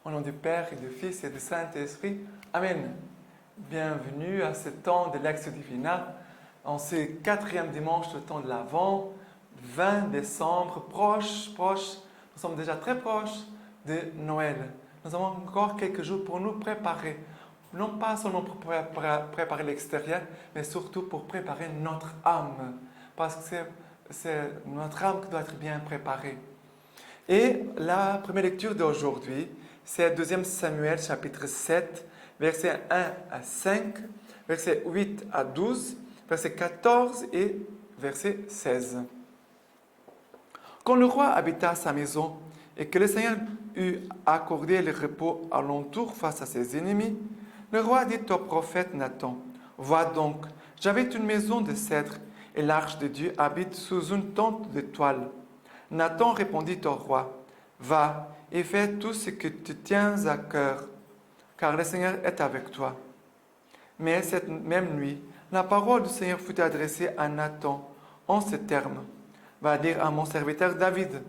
Au nom du Père et du Fils et du Saint-Esprit. Amen. Bienvenue à ce temps de Lectio Divina, en ce 4e dimanche du temps de l'Avent, 20 décembre, proche. Nous sommes déjà très proches de Noël. Nous avons encore quelques jours pour nous préparer. Non pas seulement pour préparer l'extérieur, mais surtout pour préparer notre âme. Parce que c'est notre âme qui doit être bien préparée. Et la première lecture d'aujourd'hui, c'est 2 Samuel chapitre 7, versets 1 à 5, versets 8 à 12, verset 14 et verset 16. Quand le roi habita sa maison et que le Seigneur eut accordé le repos alentour face à ses ennemis, le roi dit au prophète Nathan, « Vois donc, j'habite une maison de cèdre et l'arche de Dieu habite sous une tente de toile. » Nathan répondit au roi, « Va et fais tout ce que tu tiens à cœur, car le Seigneur est avec toi. » Mais cette même nuit, la parole du Seigneur fut adressée à Nathan en ces termes, « Va dire à mon serviteur David,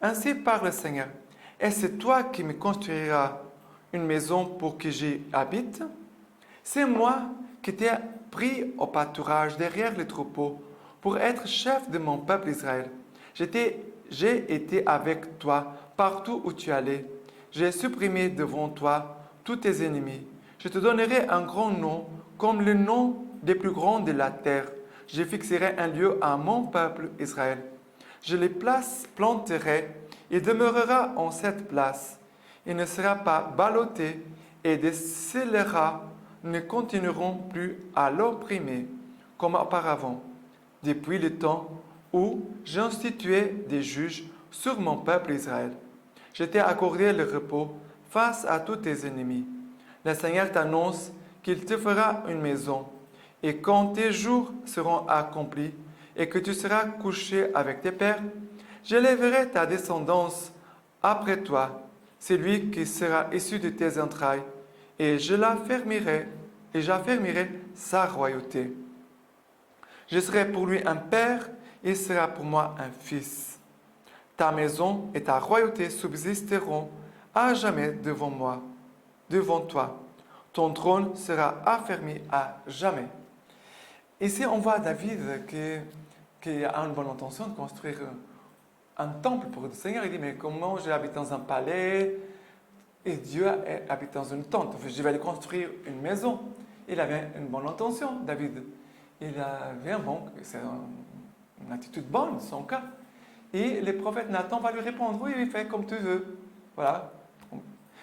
ainsi parle le Seigneur, est-ce toi qui me construiras une maison pour que j'y habite? C'est moi qui t'ai pris au pâturage derrière les troupeaux pour être chef de mon peuple Israël. J'ai été avec toi partout où tu allais. J'ai supprimé devant toi tous tes ennemis. Je te donnerai un grand nom, comme le nom des plus grands de la terre. Je fixerai un lieu à mon peuple Israël. Je les planterai. Il demeurera en cette place. Il ne sera pas ballotté et des scélérats ne continueront plus à l'opprimer comme auparavant, depuis le temps où j'instituais des juges sur mon peuple Israël. Je t'ai accordé le repos face à tous tes ennemis. Le Seigneur t'annonce qu'il te fera une maison, et quand tes jours seront accomplis et que tu seras couché avec tes pères, j'élèverai ta descendance après toi, celui qui sera issu de tes entrailles, et j'affermirai sa royauté. Je serai pour lui un père, il sera pour moi un fils. Ta maison et ta royauté subsisteront à jamais devant toi. Ton trône sera affermi à jamais. Ici, on voit David qui a une bonne intention de construire un temple pour le Seigneur. Il dit, mais comment j'habite dans un palais et Dieu habite dans une tente? Je vais lui construire une maison. Il avait une bonne intention, David. Il avait c'est une attitude bonne, de son cas. Et le prophète Nathan va lui répondre, oui, fais comme tu veux. Voilà.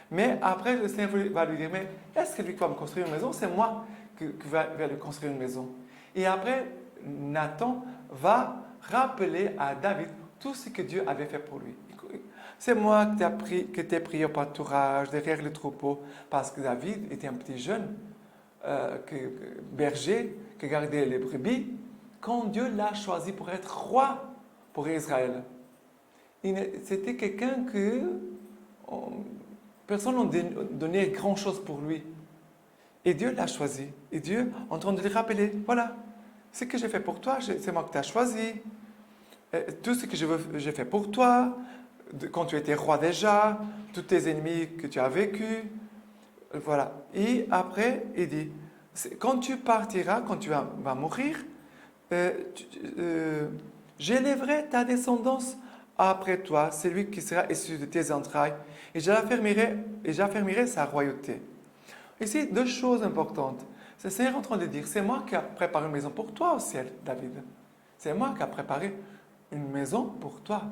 Mais après, le Seigneur va lui dire, mais est-ce que lui qui va me construire une maison? C'est moi qui vais lui construire une maison. Et après, Nathan va rappeler à David tout ce que Dieu avait fait pour lui. C'est moi qui t'ai pris au pâturage, derrière le troupeau, parce que David était un petit jeune, berger, qui gardait les brebis, quand Dieu l'a choisi pour être roi pour Israël. C'était quelqu'un que personne n'a donné grand-chose pour lui. Et Dieu l'a choisi. Et Dieu est en train de lui rappeler, voilà, ce que j'ai fait pour toi, c'est moi qui t'ai choisi. Tout ce que j'ai fait pour toi, quand tu étais roi déjà, tous tes ennemis que tu as vécus. Voilà. Et après, il dit, quand tu partiras, quand tu vas mourir, j'élèverai ta descendance après toi, celui qui sera issu de tes entrailles, et j'affermirai sa royauté. Ici, 2 choses importantes. C'est le Seigneur en train de dire, c'est moi qui ai préparé une maison pour toi au ciel, David. C'est moi qui ai préparé une maison pour toi.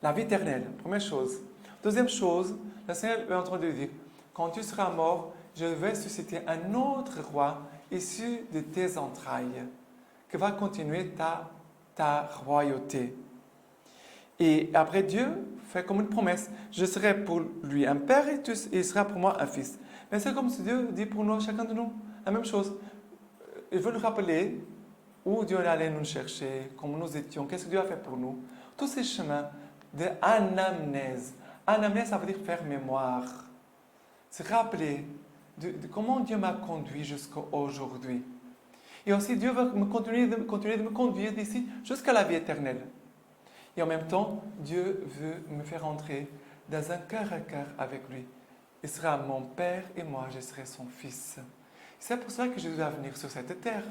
La vie éternelle, première chose. Deuxième chose, le Seigneur est en train de dire, quand tu seras mort, je vais susciter un autre roi issu de tes entrailles, qui va continuer ta royauté. Et après, Dieu fait comme une promesse, je serai pour lui un père et il sera pour moi un fils. Mais c'est comme si Dieu dit pour nous, chacun de nous, la même chose. Il veut nous rappeler où Dieu allait nous chercher, comme nous étions, qu'est-ce que Dieu a fait pour nous. Tous ces chemins d'anamnèse. Anamnèse, ça veut dire faire mémoire. Se rappeler de comment Dieu m'a conduit jusqu'à aujourd'hui. Et aussi, Dieu va continuer de me conduire d'ici jusqu'à la vie éternelle. Et en même temps, Dieu veut me faire entrer dans un cœur à cœur avec lui. Il sera mon Père et moi, je serai son Fils. C'est pour cela que Jésus va venir sur cette terre.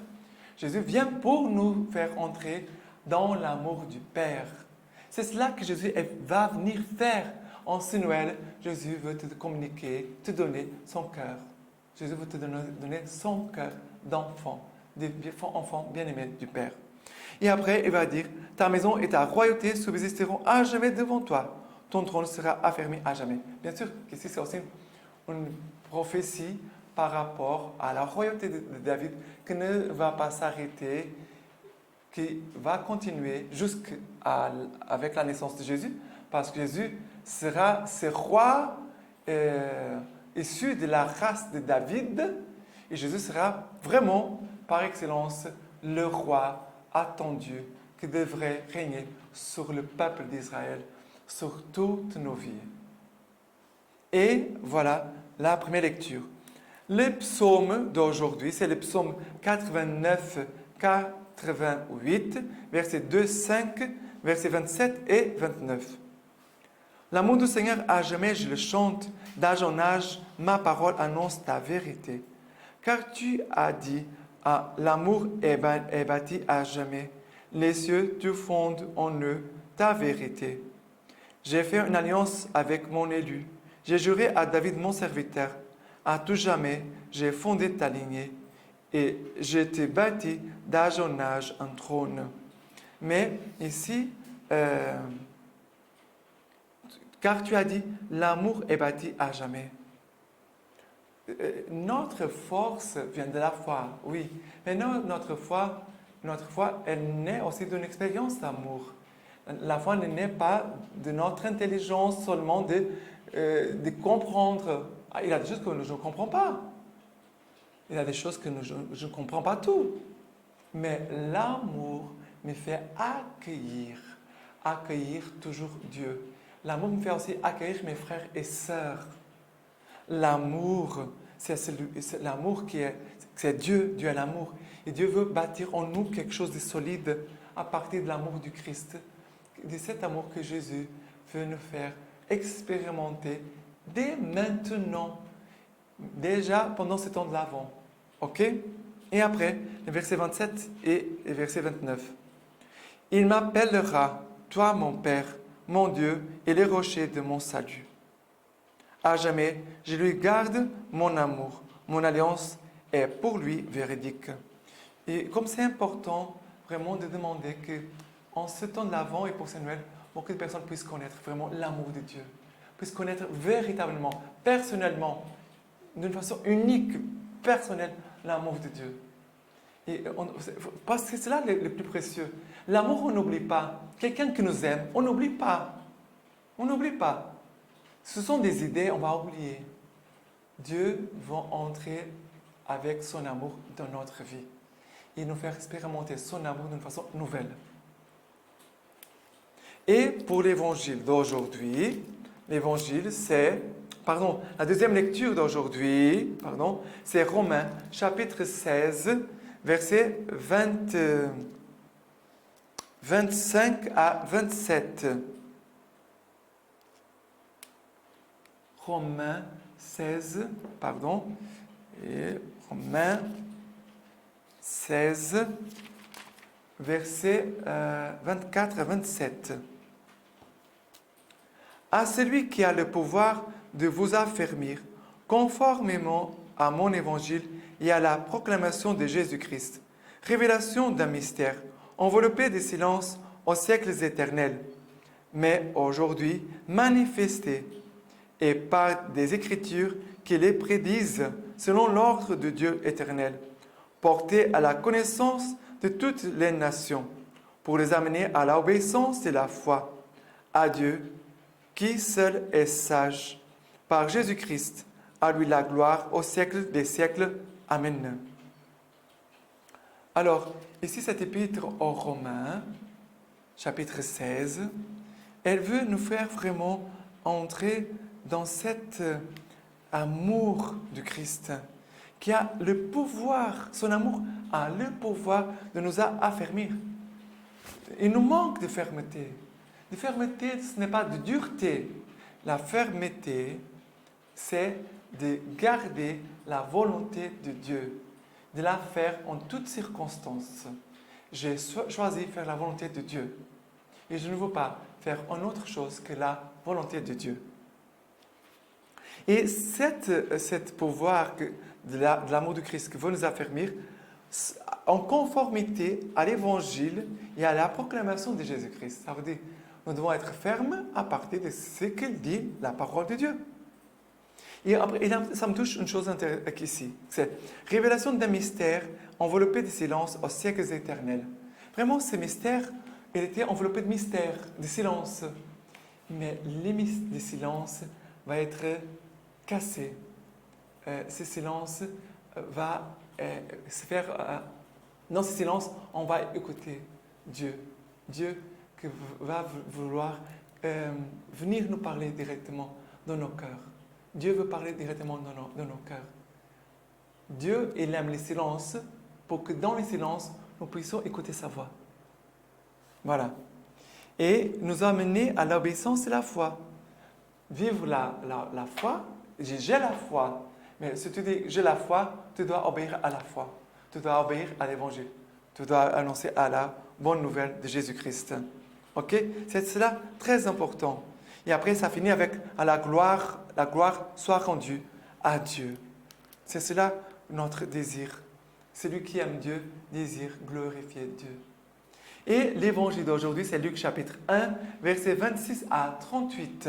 Jésus vient pour nous faire entrer dans l'amour du Père. C'est cela que Jésus va venir faire. En ce Noël, Jésus veut te communiquer, te donner son cœur. Jésus veut te donner son cœur d'enfant, enfant bien-aimé du Père. Et après, il va dire, ta maison et ta royauté subsisteront à jamais devant toi. Ton trône sera affermi à jamais. Bien sûr, ici c'est aussi une prophétie par rapport à la royauté de David qui ne va pas s'arrêter, qui va continuer jusqu'avec la naissance de Jésus, parce que Jésus sera ce roi issu de la race de David, et Jésus sera vraiment, par excellence, le roi attendu qui devrait régner sur le peuple d'Israël, sur toutes nos vies. Et voilà la première lecture. Le psaume d'aujourd'hui, c'est le psaume 89-88, versets 2, 5, versets 27 et 29. L'amour du Seigneur à jamais, je le chante, d'âge en âge, ma parole annonce ta vérité. Car tu as dit, ah, l'amour est bâti à jamais. Les cieux, tu fondes en eux ta vérité. J'ai fait une alliance avec mon élu. J'ai juré à David mon serviteur. À tout jamais, j'ai fondé ta lignée. Et je t'ai bâti d'âge en âge un trône. Mais ici, car tu as dit, l'amour est bâti à jamais. Notre force vient de la foi, oui. Mais notre foi, elle naît aussi d'une expérience d'amour. La foi ne naît pas de notre intelligence seulement de comprendre. Il y a des choses que je ne comprends pas. Il y a des choses que je ne comprends pas tout. Mais l'amour me fait accueillir toujours Dieu. L'amour me fait aussi accueillir mes frères et sœurs. L'amour, c'est l'amour c'est Dieu. Dieu est l'amour. Et Dieu veut bâtir en nous quelque chose de solide à partir de l'amour du Christ. De cet amour que Jésus veut nous faire expérimenter dès maintenant, déjà pendant ce temps de l'Avent. OK? Et après, le verset 27 et le verset 29. Il m'appellera, toi mon Père, mon Dieu et les rochers de mon salut. À jamais, je lui garde mon amour. Mon alliance est pour lui véridique. Et comme c'est important vraiment de demander que en ce temps de l'Avent et pour ce Noël, beaucoup de personnes puissent connaître vraiment l'amour de Dieu, puissent connaître véritablement, personnellement, d'une façon unique, personnelle, l'amour de Dieu. Et parce que c'est là le plus précieux. L'amour, on n'oublie pas. Quelqu'un qui nous aime, on n'oublie pas. On n'oublie pas. Ce sont des idées, on va oublier. Dieu va entrer avec son amour dans notre vie et nous faire expérimenter son amour d'une façon nouvelle. Et pour l'évangile d'aujourd'hui, la deuxième lecture d'aujourd'hui, c'est Romains, chapitre 16, versets 25 à 27. Romains 16, et Romains 16, versets 24 à 27. À celui qui a le pouvoir de vous affermir, conformément à mon évangile et à la proclamation de Jésus-Christ, révélation d'un mystère, enveloppé de silence aux siècles éternels, mais aujourd'hui manifesté, et par des Écritures qui les prédisent selon l'ordre de Dieu éternel, portés à la connaissance de toutes les nations, pour les amener à l'obéissance de la foi, à Dieu, qui seul est sage, par Jésus-Christ, à lui la gloire au siècle des siècles. Amen. Alors, ici, cette épître aux Romains, chapitre 16, elle veut nous faire vraiment entrer dans cet amour du Christ, qui a le pouvoir, son amour a le pouvoir de nous affermir. Il nous manque de fermeté. De fermeté, ce n'est pas de dureté, la fermeté, c'est de garder la volonté de Dieu, de la faire en toutes circonstances. J'ai choisi de faire la volonté de Dieu et je ne veux pas faire une autre chose que la volonté de Dieu. Et cette pouvoir de l'amour de Christ qui veut nous affermir, en conformité à l'évangile et à la proclamation de Jésus-Christ. Ça veut dire nous devons être fermes à partir de ce qu'il dit, la parole de Dieu. Et après, ça me touche une chose ici, c'est révélation d'un mystère enveloppé de silence aux siècles éternels. Vraiment, ce mystère, il était enveloppé de mystère, de silence. Mais le silence va être cassé. Ce silence va se faire... dans ce silence, on va écouter Dieu. Dieu qui va vouloir venir nous parler directement dans nos cœurs. Dieu veut parler directement dans nos cœurs. Dieu, il aime les silences pour que dans les silences, nous puissions écouter sa voix. Voilà. Et nous amener à l'obéissance et la foi. Vivre la foi, j'ai la foi. Mais si tu dis j'ai la foi, tu dois obéir à la foi. Tu dois obéir à l'évangile. Tu dois annoncer à la bonne nouvelle de Jésus-Christ. Ok? C'est cela très important. Et après, ça finit avec à la gloire soit rendue à Dieu. C'est cela notre désir. Celui qui aime Dieu désire glorifier Dieu. Et l'évangile d'aujourd'hui, c'est Luc chapitre 1, versets 26 à 38.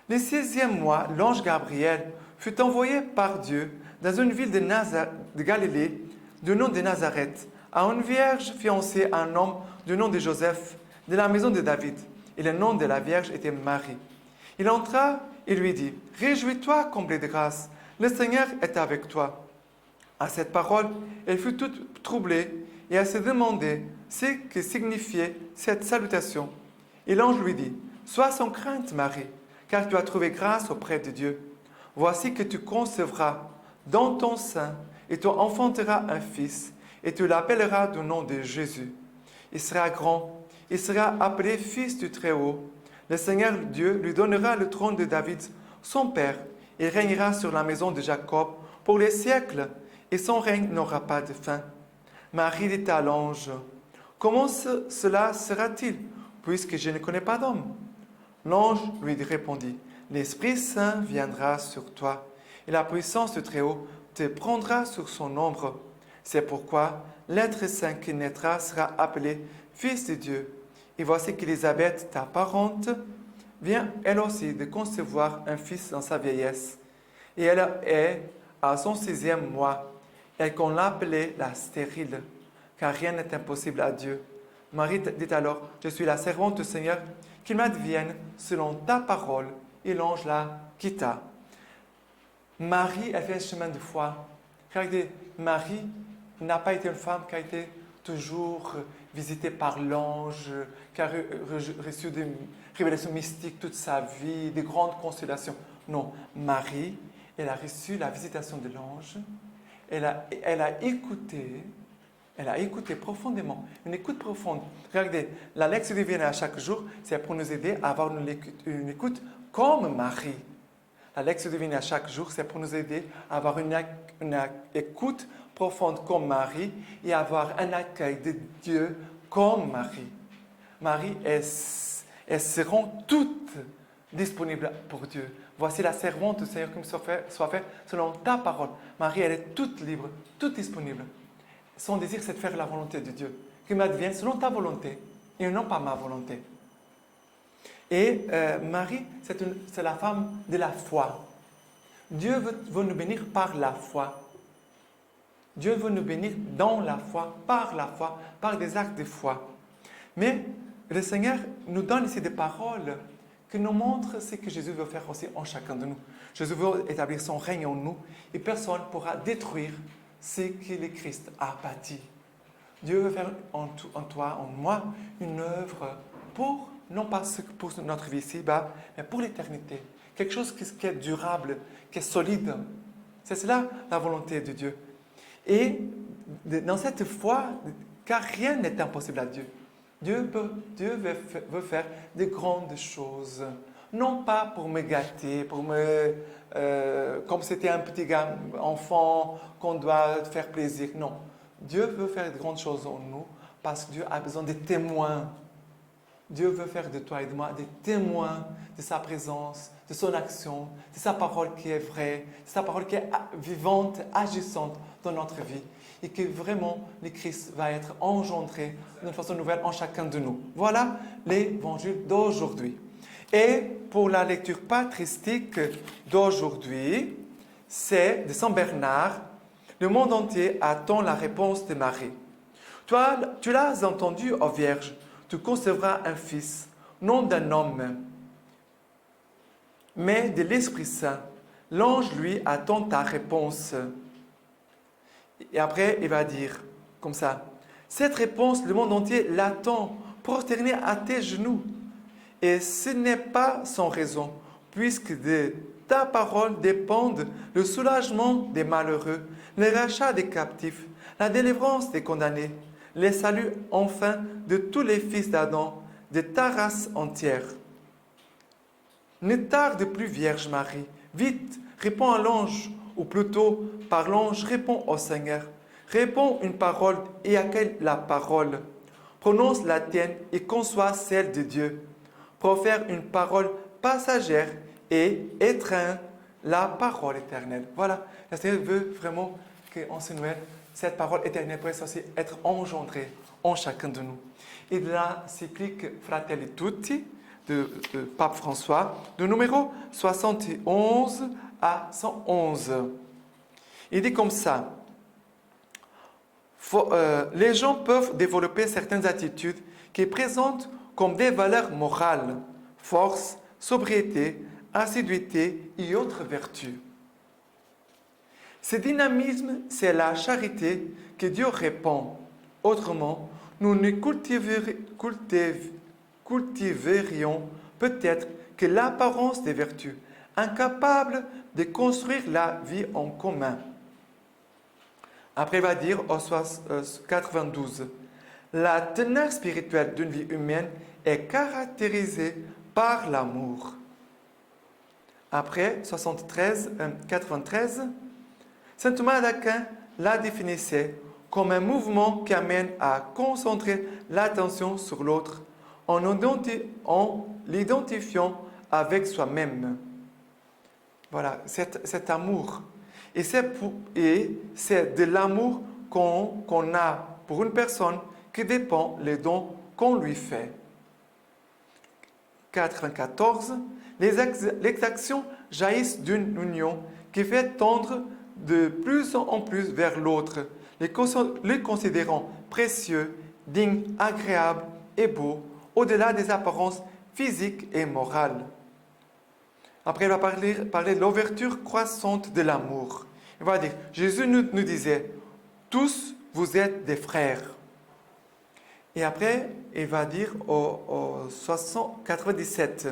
Le 16e mois, l'ange Gabriel fut envoyé par Dieu dans une ville de Galilée, du nom de Nazareth, à une vierge fiancée à un homme du nom de Joseph, de la maison de David. Et le nom de la vierge était Marie. Il entra et lui dit, « Réjouis-toi, comblée de grâce, le Seigneur est avec toi. » À cette parole, elle fut toute troublée et elle se demandait ce que signifiait cette salutation. Et l'ange lui dit, « Sois sans crainte, Marie, car tu as trouvé grâce auprès de Dieu. Voici que tu concevras dans ton sein et tu enfanteras un fils et tu l'appelleras du nom de Jésus. Il sera grand. Il sera appelé Fils du Très-Haut. Le Seigneur Dieu lui donnera le trône de David, son père. Il régnera sur la maison de Jacob pour les siècles, et son règne n'aura pas de fin. » Marie dit à l'ange, « Comment cela sera-t-il, puisque je ne connais pas d'homme ?» L'ange lui répondit, « L'Esprit Saint viendra sur toi, et la puissance du Très-Haut te prendra sur son ombre. C'est pourquoi l'être saint qui naîtra sera appelé Fils de Dieu. Et voici qu'Élisabeth, ta parente, vient elle aussi de concevoir un fils dans sa vieillesse. Et elle est à son 6e mois, et qu'on l'appelait la stérile, car rien n'est impossible à Dieu. Marie dit alors, « Je suis la servante du Seigneur, qu'il m'advienne selon ta parole. » Et l'ange la quitta. Marie a fait un chemin de foi. Regardez, Marie n'a pas été une femme qui a été toujours visitée par l'ange, qui a reçu des révélations mystiques toute sa vie, des grandes constellations. Non, Marie, elle a reçu la visitation de l'ange, elle a écouté profondément, une écoute profonde. Regardez, la lecture divine à chaque jour, c'est pour nous aider à avoir une écoute comme Marie. La lecture divine à chaque jour, c'est pour nous aider à avoir une écoute profonde comme Marie et avoir un accueil de Dieu comme Marie. Marie, elles seront toutes disponibles pour Dieu. Voici la servante du Seigneur qui me soit faite selon ta parole. Marie, elle est toute libre, toute disponible. Son désir, c'est de faire la volonté de Dieu. Qu'il m'advienne selon ta volonté et non pas ma volonté. Et Marie, c'est la femme de la foi. Dieu veut nous bénir par la foi. Dieu veut nous bénir dans la foi, par des actes de foi. Mais le Seigneur nous donne ici des paroles qui nous montrent ce que Jésus veut faire aussi en chacun de nous. Jésus veut établir son règne en nous et personne ne pourra détruire ce que le Christ a bâti. Dieu veut faire en toi, en moi, une œuvre pour, non pas pour notre vie ici-bas, mais pour l'éternité. Quelque chose qui est durable, qui est solide. C'est cela la volonté de Dieu. Et dans cette foi, car rien n'est impossible à Dieu. Dieu veut faire de grandes choses non pas pour me gâter, comme c'était un petit enfant qu'on doit faire plaisir. Non, Dieu veut faire de grandes choses en nous parce que Dieu a besoin de témoins. Dieu veut faire de toi et de moi des témoins de sa présence, de son action, de sa parole qui est vraie, de sa parole qui est vivante, agissante dans notre vie. Et que vraiment le Christ va être engendré d'une façon nouvelle en chacun de nous. Voilà l'évangile d'aujourd'hui. Et pour la lecture patristique d'aujourd'hui, c'est de Saint Bernard. Le monde entier attend la réponse de Marie. Toi, tu l'as entendu, ô Vierge, tu concevras un fils, non d'un homme, mais de l'Esprit Saint. L'ange, lui, attend ta réponse. Et après, il va dire comme ça, cette réponse, le monde entier l'attend, prosterné à tes genoux. Et ce n'est pas sans raison, puisque de ta parole dépendent le soulagement des malheureux, le rachat des captifs, la délivrance des condamnés, les saluts enfin de tous les fils d'Adam, de ta race entière. Ne tarde plus, Vierge Marie, vite, réponds à l'ange, ou plutôt, par l'ange, réponds au Seigneur. Réponds une parole et accueille la parole. Prononce la tienne et conçois celle de Dieu. Profère une parole passagère et étreins la parole éternelle. Voilà, le Seigneur veut vraiment qu'en ce Noël, cette parole éternelle puisse aussi être engendrée en chacun de nous. Et de la cyclique Fratelli Tutti de Pape François, de numéro 71 à 111. Il dit comme ça, les gens peuvent développer certaines attitudes qui présentent comme des valeurs morales, force, sobriété, assiduité et autres vertus. Ce dynamisme, c'est la charité que Dieu répand. Autrement, nous ne cultiverions peut-être que l'apparence des vertus, incapables de construire la vie en commun. Après, il va dire au 92, la teneur spirituelle d'une vie humaine est caractérisée par l'amour. Après, 93, saint Thomas d'Aquin la définissait comme un mouvement qui amène à concentrer l'attention sur l'autre en l'identifiant avec soi-même. Voilà, cet amour. Et c'est de l'amour qu'on a pour une personne que dépend les dons qu'on lui fait. 94. Les actions jaillissent d'une union qui fait tendre de plus en plus vers l'autre, les considérant précieux, dignes, agréables et beaux, au-delà des apparences physiques et morales. Après, il va parler de l'ouverture croissante de l'amour. Il va dire, Jésus nous disait, tous vous êtes des frères. Et après, il va dire au 97,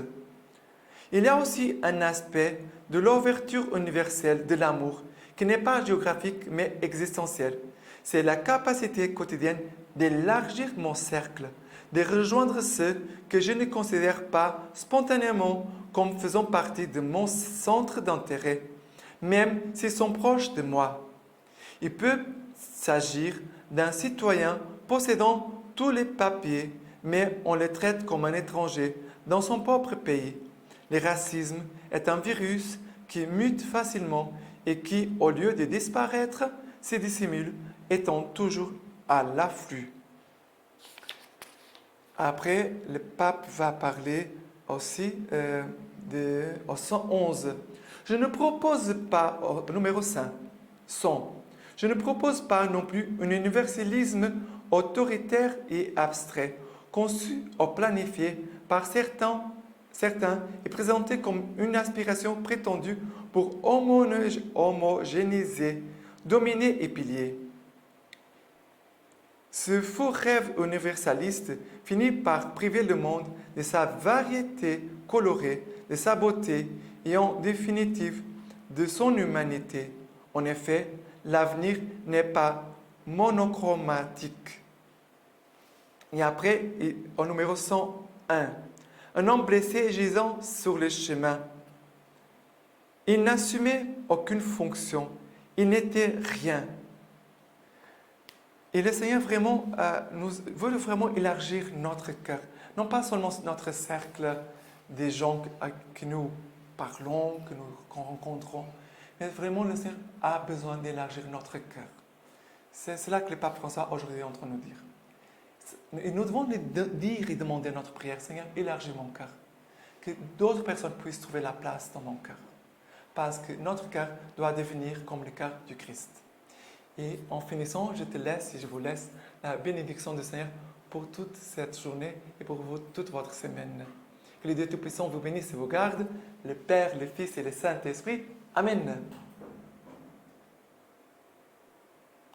il y a aussi un aspect de l'ouverture universelle de l'amour qui n'est pas géographique mais existentiel. C'est la capacité quotidienne d'élargir mon cercle, de rejoindre ceux que je ne considère pas spontanément comme faisant partie de mon centre d'intérêt, même s'ils sont proches de moi. Il peut s'agir d'un citoyen possédant tous les papiers, mais on le traite comme un étranger dans son propre pays. Le racisme est un virus qui mute facilement et qui, au lieu de disparaître, se dissimule, étant toujours à l'afflux. Après, le pape va parler aussi au 111. Je ne propose pas, au numéro 5, 100. Je ne propose pas non plus un universalisme autoritaire et abstrait, conçu ou planifié par certains et présenté comme une aspiration prétendue pour homogénéiser, dominer et pilier. Ce faux rêve universaliste finit par priver le monde de sa variété colorée, de sa beauté et en définitive de son humanité. En effet, l'avenir n'est pas monochromatique. Et après, au numéro 101, un homme blessé et gisant sur le chemin. Il n'assumait aucune fonction. Il n'était rien. Et le Seigneur vraiment, nous veut vraiment élargir notre cœur. Non pas seulement notre cercle des gens à qui nous parlons, qu'on rencontrons, mais vraiment le Seigneur a besoin d'élargir notre cœur. C'est cela que le pape François aujourd'hui est en train de nous dire. Et nous devons dire et demander à notre prière, Seigneur, élargis mon cœur. Que d'autres personnes puissent trouver la place dans mon cœur. Parce que notre cœur doit devenir comme le cœur du Christ. Et en finissant, je te laisse et je vous laisse la bénédiction du Seigneur pour toute cette journée et pour toute votre semaine. Que le Dieu Tout-Puissant vous bénisse et vous garde, le Père, le Fils et le Saint-Esprit. Amen.